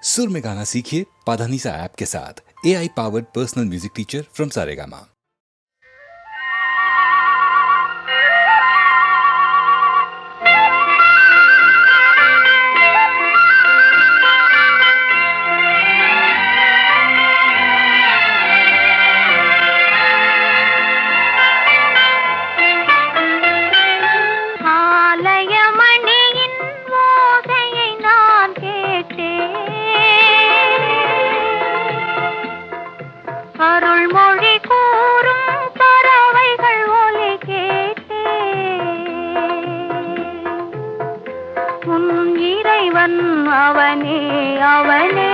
सुर में गाना सीखिए पाधानीसा ऐप के साथ। AI powered personal music teacher from Saregama. அவனே அவனே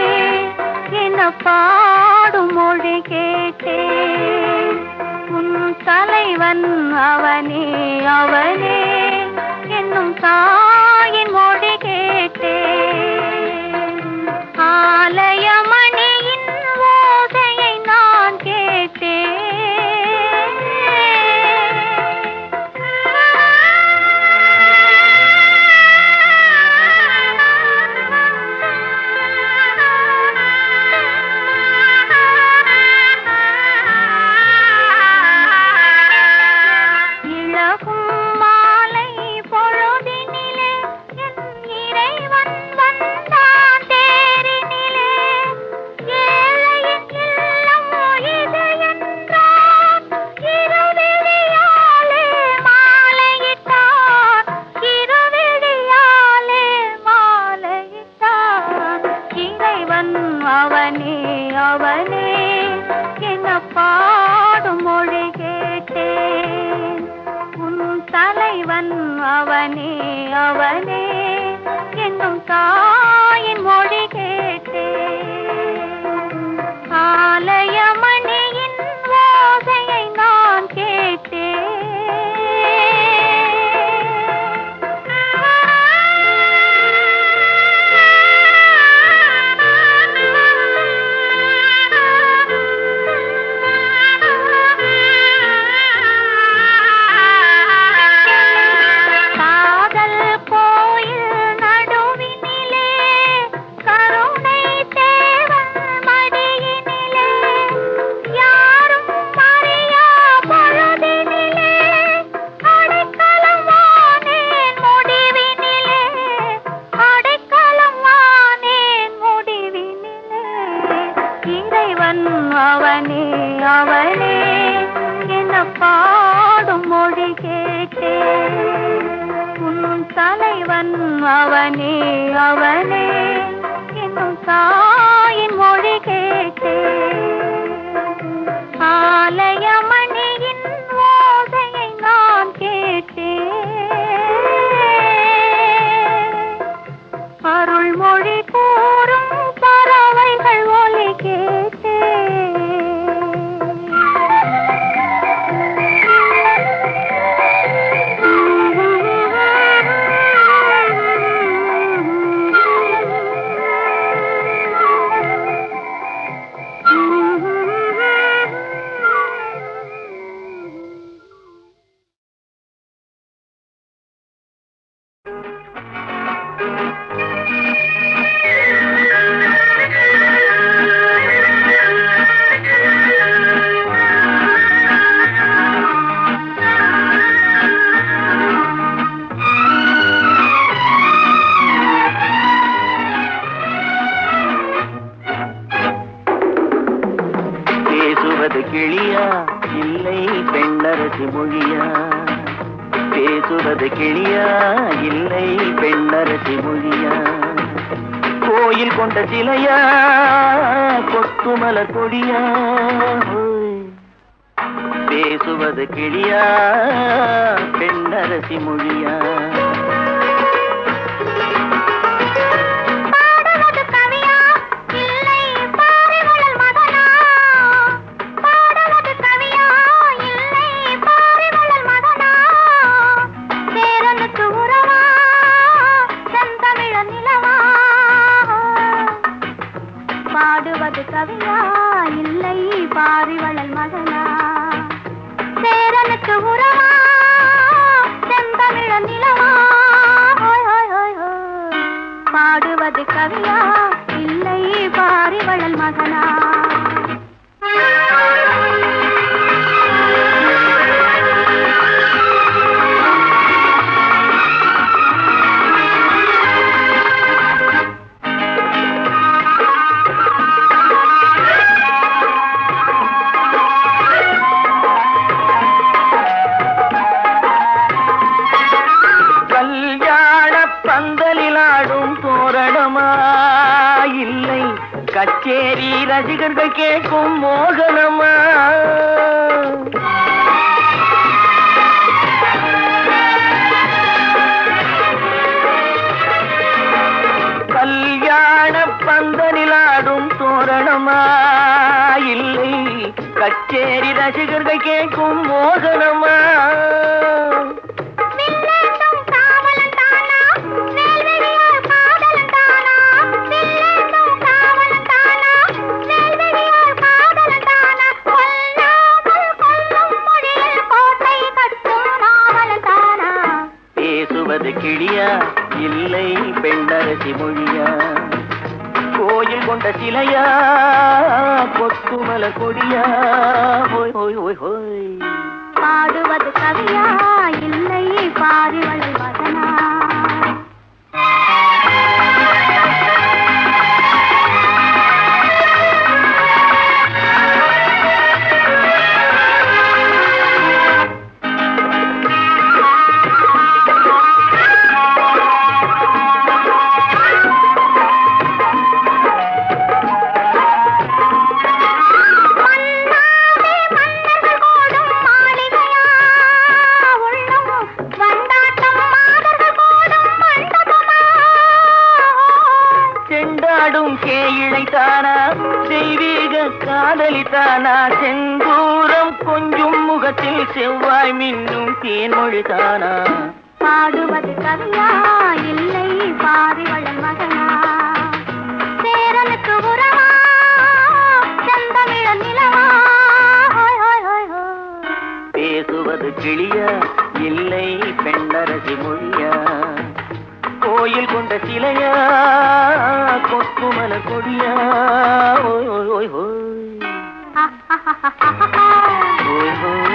என்ன பாடும் மொழி கேட்டேன். உன் தலைவன் அவனே அவனே என்னும் தாயின் மொழி கேட்டேன். ஆலயமணியின் ஓசையை நான் கேட்டேன். அவனே அவனே என்ன பாடும் மொழி கேட்டேன். உன் தலைவன் அவனே அவனே என்னும் தாயின் மொழி கேட்டேன். ஆலயமணியின் ஓசையை நான் கேட்டேன். அவனே அவனே என்ன பாடும் மொழி கேட்டேன். உன் தலைவன் அவனே அவனே என்னும் தாயின் மொழி கேட்டேன். ஆலயமணியின் ஓசையை நான் கேட்டேன். அருள்மொழி கூறும் பறவைகள் ஒலி கேட்டேன். கிளியா இல்லை பெண்ணரசி மொழியா? பேசுவது கிளியா இல்லை பெண்ணரசி மொழியா? கோயில் கொண்ட சிலையா கொத்துமலர் கொடியா? பேசுவது கிளியா பெண்ணரசி மொழியா? பாடுவது கவியா இல்லை பாரிவளல் மகனா? சேரனுக்கு உறவா செந்தமிழ நிலவா? பாடுவது கவியா இல்லை கச்சேரி ரசிகர்கள் கேட்கும் மோகனமா கல்யாண பந்தனிலாடும் தோரணமா இல்லை கச்சேரி ரசிகர்கள் கேட்கும் மோகனமா பேசுவது கிளியா இல்லை பெண்ணரசி மொழியா கோயில் கொண்ட சிலையா கொத்துமல கொடியா ஹோய் ஹோய் ஹோய் ஹோய் பாடுவது கவியா இல்லை பாரிவளை மகனா கேயிழைத்தானா தெய்வீக காதலித்தானா செந்தூரம் கொஞ்சும் முகத்தில் செவ்வாய் மின்னும் தேன்மொழிதானா பாடுவது கவியா இல்லை பாரிவளன் மகனா சேரனுக்கு உறவா செந்தமிழ நிலவா பேசுவது கிளியா இல்லை பெண்ணரசி மொழியா கோயில் கொண்ட சிலையா கொத்துமல கொடியா ஓய் ஓய் ஓய் ஓய் ஓய் ஓய்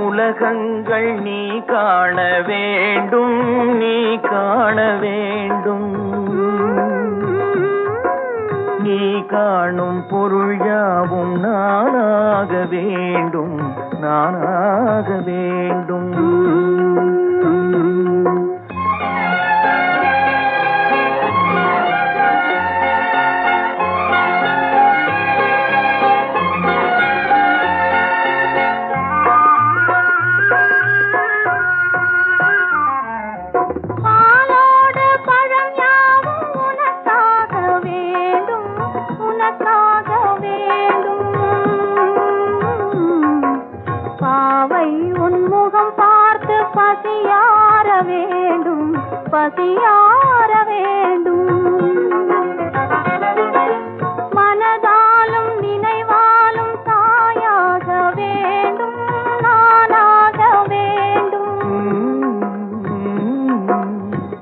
உலகங்கள் நீ காண வேண்டும், நீ காண வேண்டும். நீ காணும் பொருள் யாவும் நானாக வேண்டும், நானாக வேண்டும். பசியார வேண்டும். மனதாலும் நினைவாலும் தாயாக வேண்டும், நானாக வேண்டும்.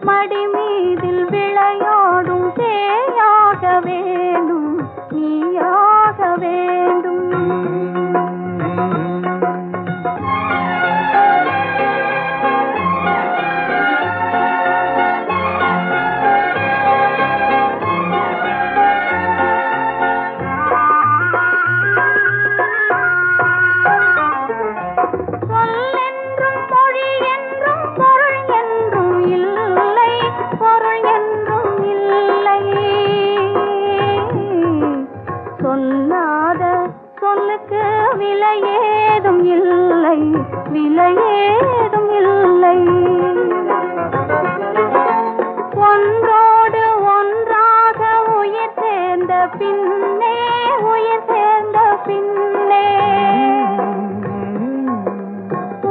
மடி மீதில் விளையாடும் தேயாக வேண்டும், நீயாக வேண்டும். விலையேதும் இல்லை, விலையேதும் இல்லை. ஒன்றோடு ஒன்றாக உயிர் சேர்ந்த பின்னே, உயிர் சேர்ந்த பின்னே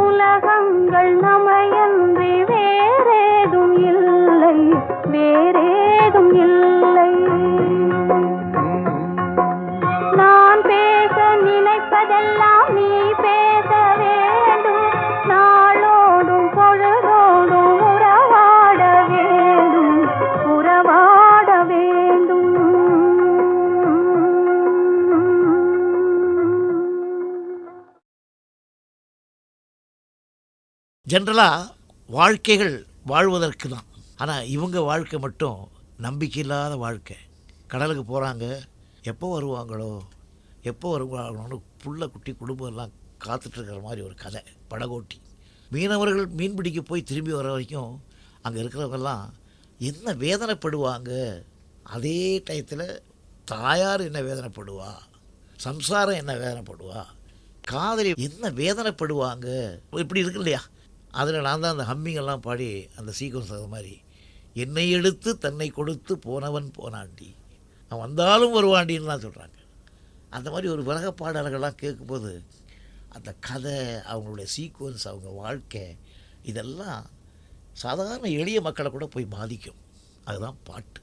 உலகங்கள் நமையன்றி வேறேதும் இல்லை, வேறேதும் இல்லை. நான் பேச நினைப்பதெல்லாம் நீ பேச வேண்டும், நாளோடும் பொழுதோடும் உறவாட வேண்டும், உறவாட வேண்டும். ஜென்ரலாக வாழ்க்கைகள் வாழ்வதற்கு தான். ஆனால் இவங்க வாழ்க்கை மட்டும் நம்பிக்கை இல்லாத வாழ்க்கை. கடலுக்கு போகிறாங்க, எப்போ வருவாங்களோ எப்போ வருவாங்களோன்னு புள்ள குட்டி குடும்பம் எல்லாம் காத்துட்ருக்கிற மாதிரி ஒரு கதை, படகோட்டி. மீனவர்கள் மீன் பிடிக்க போய் திரும்பி வர வரைக்கும் அங்கே இருக்கிறவங்கெல்லாம் என்ன வேதனைப்படுவாங்க. அதே டயத்தில் தாயார் என்ன வேதனைப்படுவா, சம்சாரம் என்ன வேதனைப்படுவா, காதலி என்ன வேதனைப்படுவாங்க, இப்படி இருக்கு இல்லையா. அதில் நான் தான் அந்த ஹம்மிங்கெல்லாம் பாடி அந்த சீக்வன்ஸ் அது மாதிரி, என்னை எடுத்து தன்னை கொடுத்து போனவன் போனாண்டி, அவன் வந்தாலும் வருவாண்டின்னு தான் சொல்கிறாங்க. அந்த மாதிரி ஒரு உலக பாடல்கள்லாம் கேட்கும்போது அந்த கதை, அவங்களுடைய சீக்வன்ஸ், அவங்க வாழ்க்கை, இதெல்லாம் சாதாரண எளிய மக்களை கூட போய் பாதிக்கும். அதுதான் பாட்டு.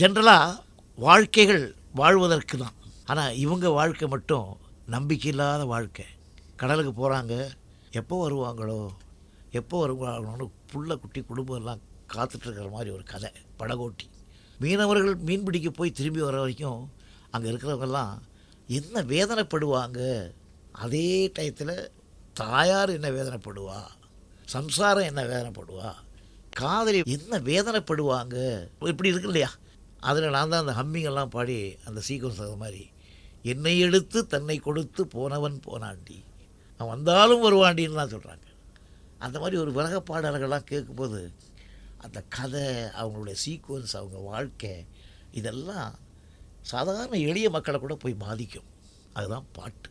ஜென்ரலாக வாழ்க்கைகள் வாழ்வதற்கு தான். ஆனால் இவங்க வாழ்க்கை மட்டும் நம்பிக்கை இல்லாத வாழ்க்கை. கடலுக்கு போகிறாங்க, எப்போ வருவாங்களோ எப்போ வருவாங்களோன்னு புள்ள குட்டி குடும்பம் எல்லாம் காத்துட்ருக்கிற மாதிரி ஒரு கதை படகோட்டி. மீனவர்கள் மீன் பிடிக்க போய் திரும்பி வர வரைக்கும் அங்கே இருக்கிறவங்கெல்லாம் என்ன வேதனைப்படுவாங்க. அதே டயத்தில் தாயார் என்ன வேதனைப்படுவா, சம்சாரம் என்ன வேதனைப்படுவா, காதலி என்ன வேதனைப்படுவாங்க, இப்படி இருக்கு இல்லையா. அதில் நான் தான் அந்த ஹம்மிங்கெல்லாம் பாடி அந்த சீக்வன்ஸ் அது மாதிரி என்னை எடுத்து தன்னை கொடுத்து போனவன் போனாண்டி, அவன் வந்தாலும் வருவாண்டின்னு தான் சொல்கிறாங்க. அந்த மாதிரி ஒரு உலக பாடல்கள்லாம் கேட்கும்போது அந்த கதை, அவங்களுடைய சீக்வன்ஸ், அவங்க வாழ்க்கை, இதெல்லாம் சாதாரண எளிய மக்களை கூட போய் பாதிக்கும். அதுதான் பாட்டு.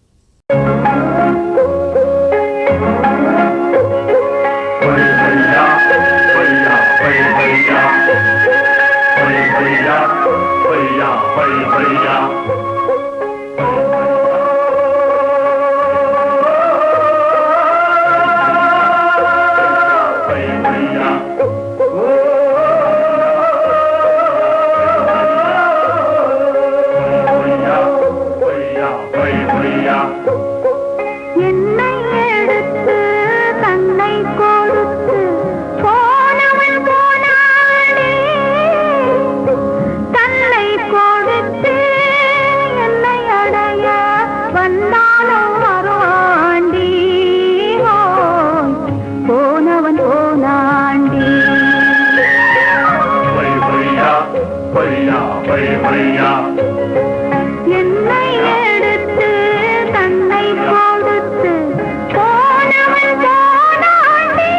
என்னை எடுத்து தன்னை கொடுத்து போனவன் போனானே, தன்னை கொடுத்து என்னை அடைய வந்தாலும் வருவாண்டி, போனவன் போனாண்டி. என்னை எடுத்து தன்னை கொடுத்து போனவன் போனாண்டி.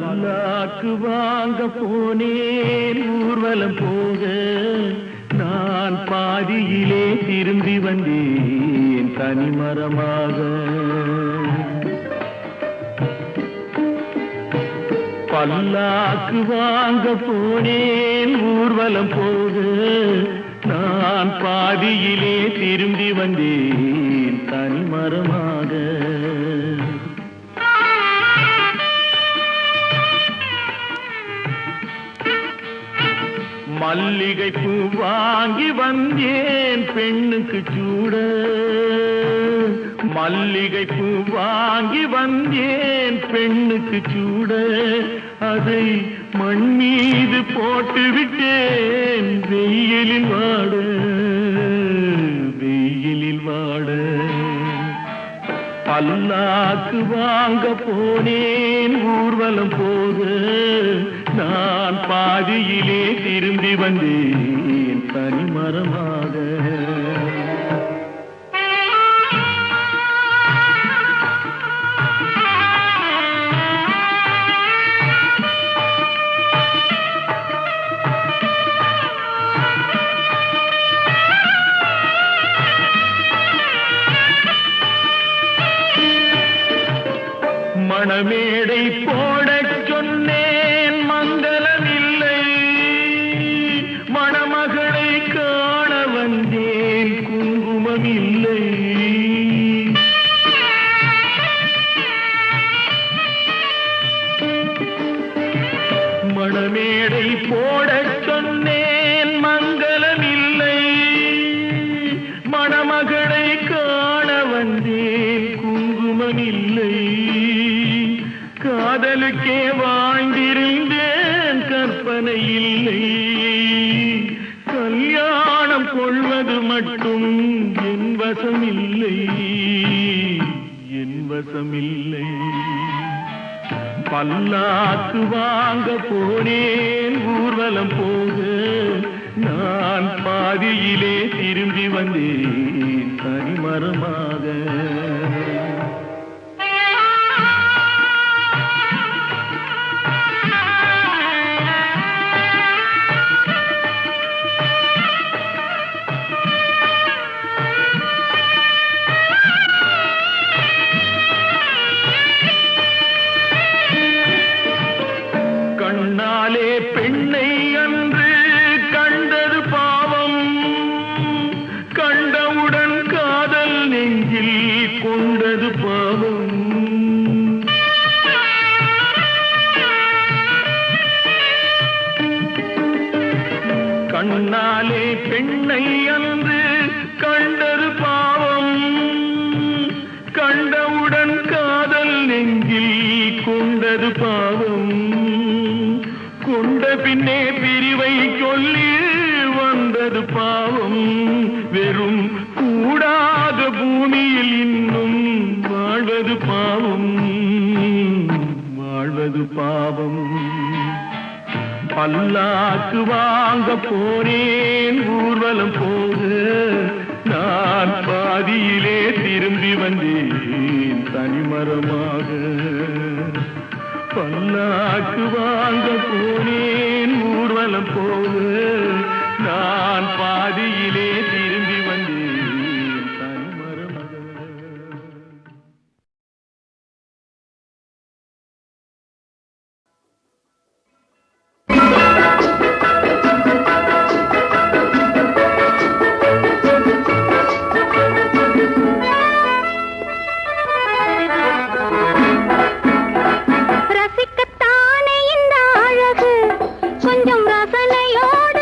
பல்லாக்கு வாங்க போனேன் ஊர்வலம் போக, நான் பாதியிலே திரும்பி வந்தேன் தனிமரமாக. பல்லாக்கு வாங்க போனேன் ஊர்வலம் போக, நான் பாதியிலே திரும்பி வந்தேன் தனிமரமாக. மல்லிகை பூ வாங்கி வந்தேன் பெண்ணுக்கு சூட, மல்லிகை பூ வாங்கி வந்தேன் பெண்ணுக்கு சூட, அதை மண் மீது போட்டு விட்டேன் வெயிலில் வாட, வெயிலில் வாட. பல்லாக்கு வாங்க போனேன் ஊர்வலம் போக, நான் பாதியிலே திரும்பி வந்தேன் தனிமரமாக. மணமேடை போடச் சொன்னேன் மங்களமில்லை, மணமகளை காண வந்தேன் குங்குமமில்லை. மணமேடை போடச் சொன்னேன் மங்களமில்லை, மணமகளை காண வந்தேன் குங்குமமில்லை. காதலுக்கே வாழ்ந்திருந்தேன் கற்பனை இல்லை, கல்யாணம் கொள்வது மட்டும் என் வசமில்லை, என் வசமில்லை. பல்லாக்கு வாங்க போனேன் ஊர்வலம் போக, நான் பாதியிலே திரும்பி வந்தேன் தனிமரமாக. கண்ணாலே பெண்ணை அன்று கண்டது பாவம், கண்டவுடன் காதல் நெஞ்சில் கொண்டது பாவம். கண்ணாலே பெண்ணை அன்று கண்டது பாவம், கண்டவுடன் காதல் நெஞ்சில் கொண்டது பாவம். கொண்ட பின்னே பிரிவை சொல்லி வந்தது பாவம், வெறும் கூடாத பூமியில் இன்னும் வாழ்வது பாவம், வாழ்வது பாவம். பல்லாக்கு வாங்க போனேன் ஊர்வலம் போக, நான் பாதியிலே திரும்பி வந்தேன் தனிமரமாக. பல்லாக்கு வாங்க போனேன் ஊர்வலம் போக, நான் பாதியிலே திரும்பி வந்தேன் தனிமரமாக. ரசிக்கத்தானே இந்த அழகு, கொஞ்சம் ரசனையோடு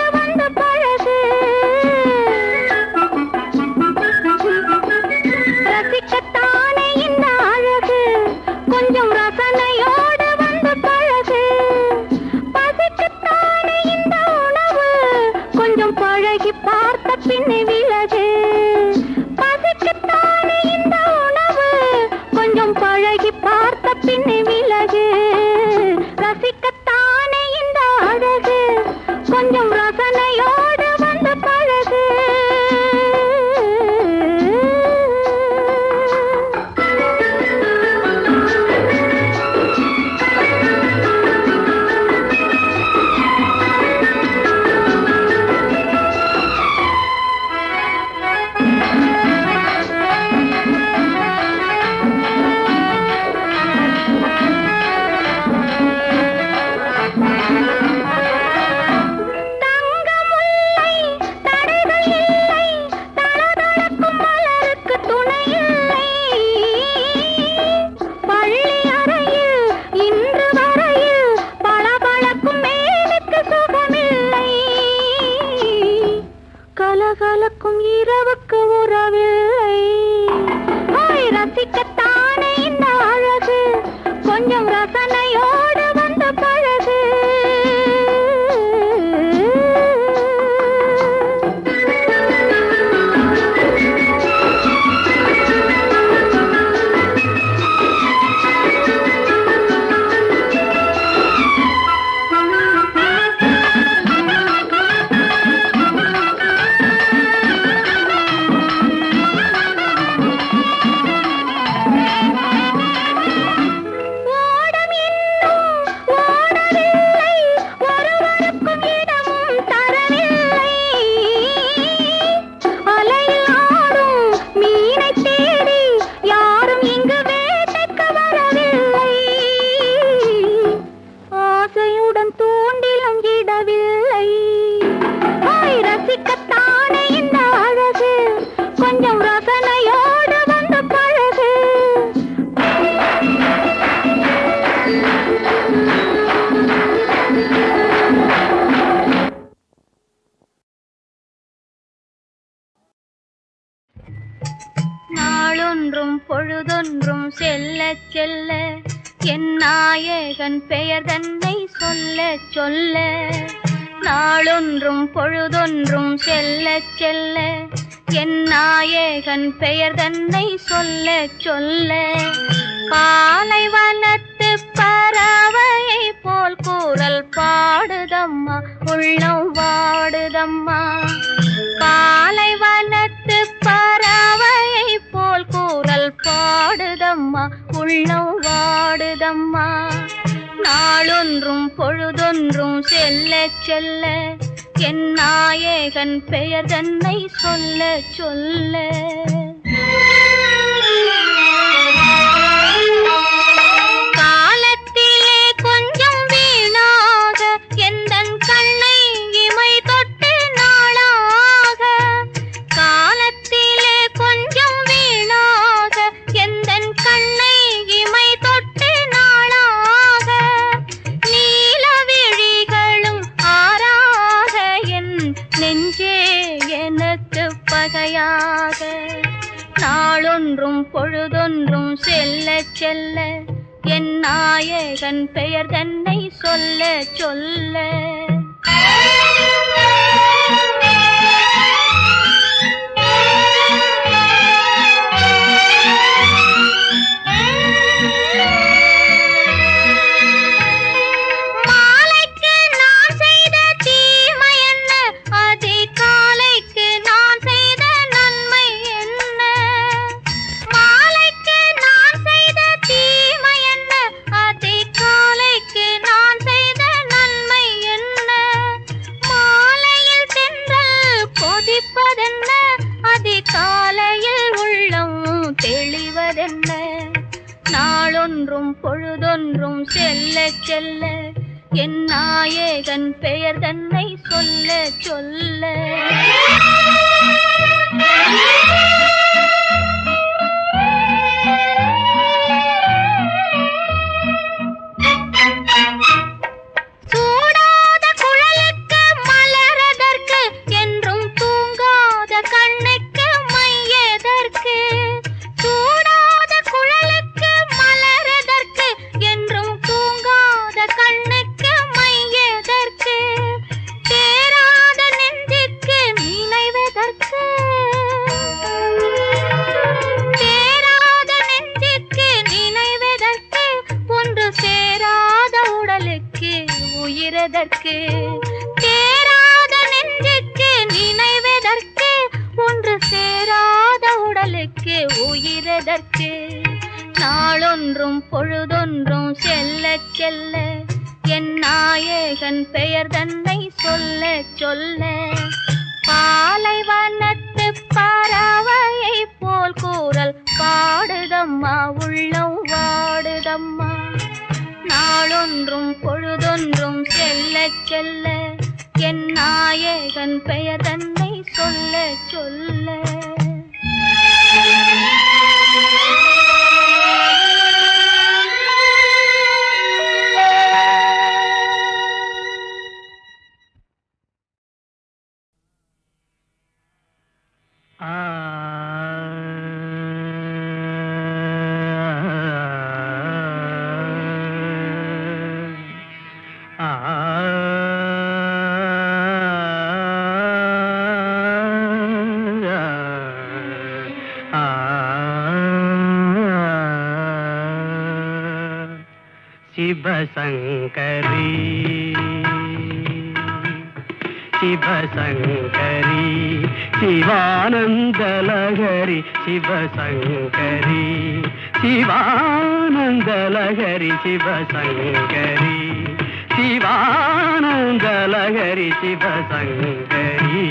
மீனை தேடி யாரும் இங்கு வேட்டைக்கு வரவில்லை. ஆசையுடன் தூண்டிலும் இடவில்லை. ரசிக்கத்தானே இந்த அழகு, கொஞ்சம் ரசனையோடு வந்து பழகு. நாளொன்றும் பொழுதொன்றும் செல்ல செல்ல என் நாயகன் பெயர் தன்னை சொல்ல சொல்ல. நாளொன்றும் பொழுதொன்றும் செல்ல செல்ல என் நாயகன் பெயர் தன்னை சொல்ல சொல்ல. பாலைவனத்து பறவையை போல் கூறல் பாடுதம்மா, உள்ளம் வாடுதம்மா. பாலைவனத்து பறவையை போல் கூறல் பாடுதம்மா, உள்ளம் வாடுதம்மா. நாளொன்றும் பொழுதொன்றும் செல்ல செல்ல என் நாயகன் பெயர் தன்னை சொல்ல சொல்ல. காலத்திலே கொஞ்சம் வீணாக எந்தன் கண்ணை இமை தொட்டு நாளாக. காலத்திலே கொஞ்சம் வீணாக எந்தன் கண்ணை இமை தொட்டு நாளாக. நீல விழிகளும் ஆறாக என் நெஞ்சே எனக்கு பகையாக. நாளொன்றும் பொழுதொன்றும் செல்ல செல்ல என் நாயகன் பெயர் தன்னை சொல்ல சொல்ல. நாளொன்றும் பொழுதொன்றும் செல்ல செல்ல என் நாயகன் பெயர் தன்னை சொல்ல சொல்ல. தேராத நெஞ்சுக்கு நினைவதற்கு, ஒன்று சேராத உடலுக்கு உயிரதற்கு. நாளொன்றும் பொழுதொன்றும் செல்ல செல்ல என் நாயகன் பெயர் தன்னை சொல்ல சொல்ல. பாலைவனத்து பறவையை போல் கூறல் பாடுதம்மா, உள்ளம் வாடுதம்மா. நாளொன்றும் பொழுதொன்றும் செல்ல செல்ல என் நாயகன் பெயர் தன்னை சொல்ல சொல்ல. शिवशङ्करी शिवशङ्करी शिवानन्दलहरी शिवशङ्करी शिवानन्दलहरी शिवशङ्करी शिवानन्दलहरी शिवशङ्करी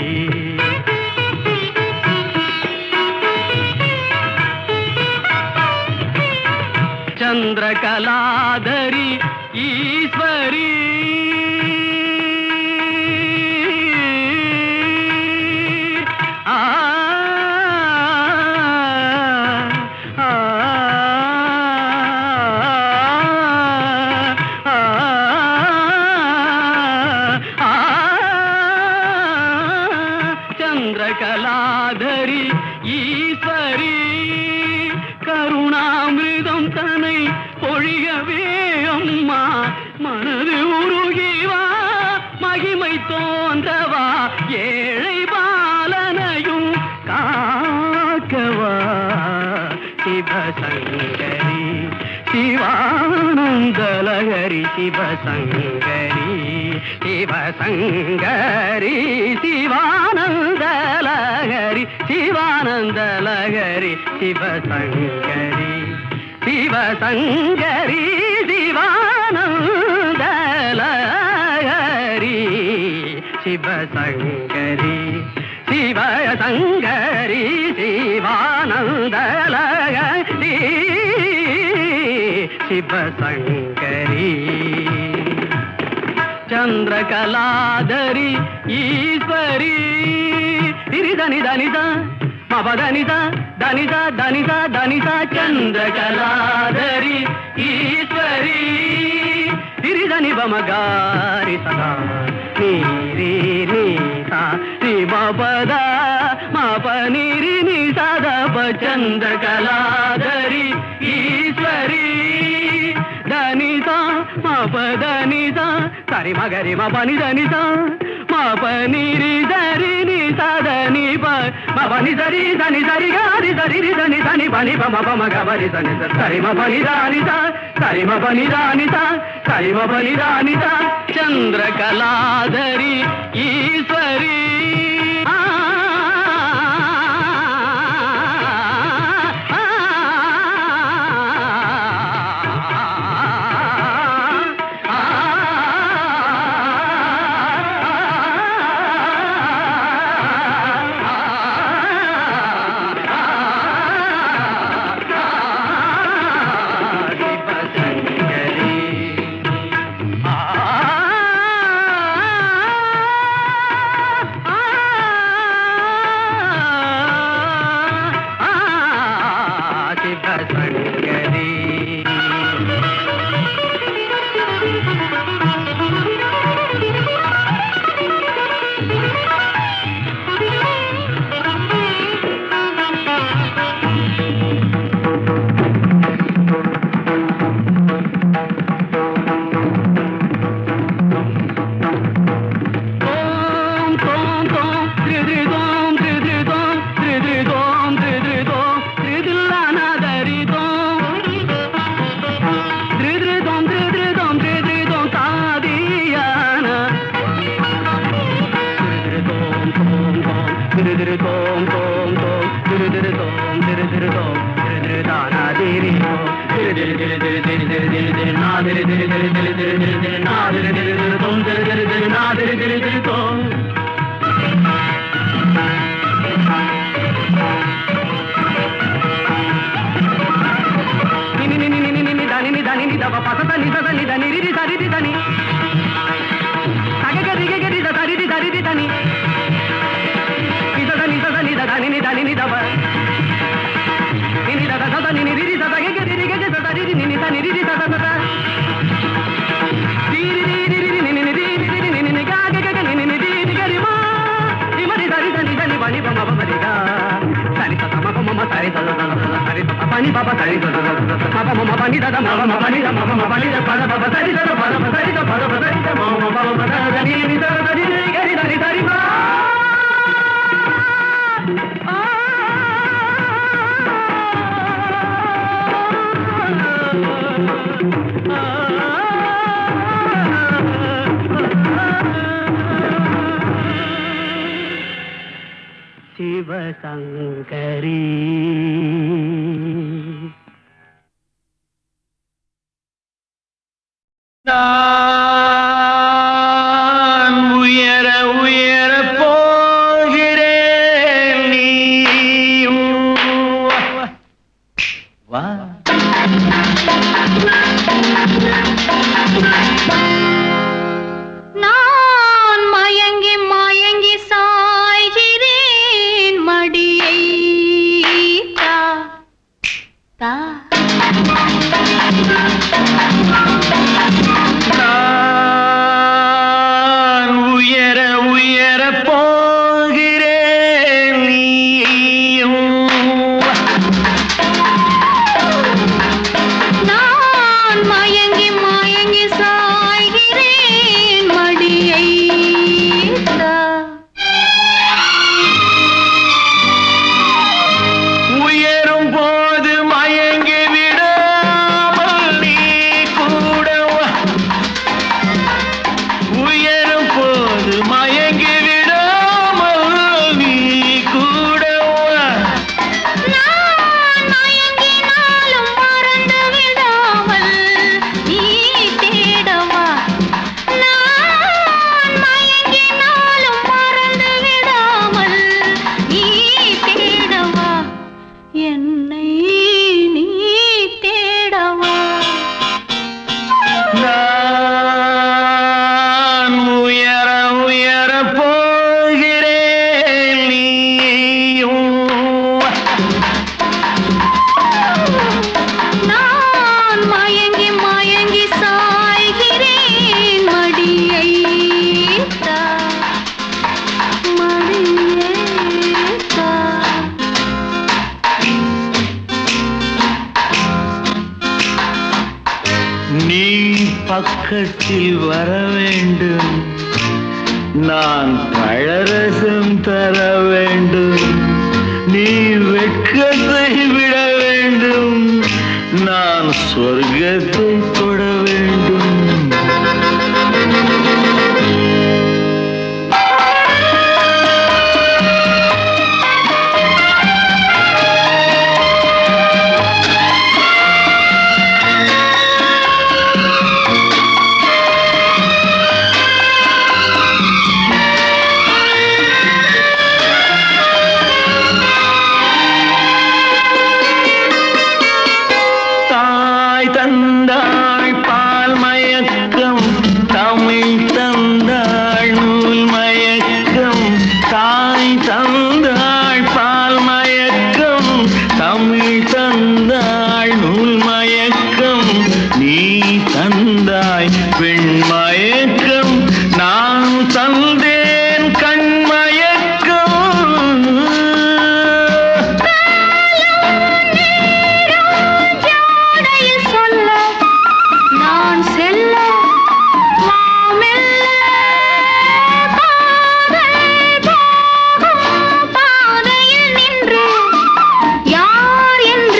चंद्रकलाधरी ईश्वरी आ चंद्रकलाधरी ईश्वरी கருணாமிருதம் தன்னை பொழியவே அம்மா மனது உருகிவா மகிமை தோன்றவா ஏழை பாலனையும் காக்கவா சிவசங்கரி சிவானந்தலகரி சிவசங்கரி சிவசங்கரி சிவானந்தலகரி சிவானந்தலகரி சிவசங்கரி சிவசங்கரி சிவானந்தலகரி சிவசங்கரி சிவசங்கரி சிவானந்தலகரி சிவசங்கரி चंद्रकलाधरी ईश्वरी धनिदा मपधनिदा धनिदा धनिदा धनिदा चंद्रकलाधरी ईश्वरी धनि बमगारि सदा नीरी नीता नी मपदा मप नीरी नी सदा चंद्रकलाधरी ईश्वरी धनिदा मपधनिदा सरि मगरि मपनि धनिदा मपनिरि धरि नि सदनि प मपनि सरि धनि सरि गारि सरि रि धनि धनि पनि प मप मगरि धनि सरि मपनि रानि सा सरि मपनि रानि सा सरि मपनि रानि सा चंद्रकलाधरी ईश्वरी शिवशंकरी நான் உயர உயர போகிறேன் நீயும் வா நான் மயங்கி மயங்கி சாய்கிறேன் மடியை தா தா நான் உயர உயர போகிறேன் நீயும் நான் மயங்கி மயங்கி சாய்கிறேன் மடியை தா உயரும் போது மயங்கி விடாமல் நீ கூட வா. உயரும் போது மயங்கி விடாமல் நீ கூட வா. நான் மயங்கினாலும் மறந்து விடாமல் நீ தேடவா நான் மயங்கினாலும் மறந்து விடாமல் நீ தேடவா என்னை நீ தேடவா நான் உயர உயர போகிறேன் நீயும் நான் மயங்கி மயங்கி சாய்கிறேன் மடியை தா மடியை தா நீ பக்கத்தில் வர வேண்டும் நான் பழரசம் தர வேண்டும் நீ வெட்கத்தை விட வேண்டும் நான் சொர்க்கத்தை தொட வேண்டும் தாய் தந்தாள் பால் மயக்கம் தமிழ் தந்தாள் நூல் மயக்கம் தாய் தந்தாள் பால் மயக்கம் தமிழ் தந்தாள் நூல் மயக்கம் நீ தந்தாய் பெண் மயக்கம் நான் தந்தேன் கண் மயக்கம் ஜாடையில் சொல்ல நான் செல்ல மாமெல்ல காதல் போகும் பாதையில் நின்று யார் என்று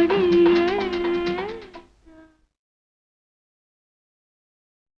விழி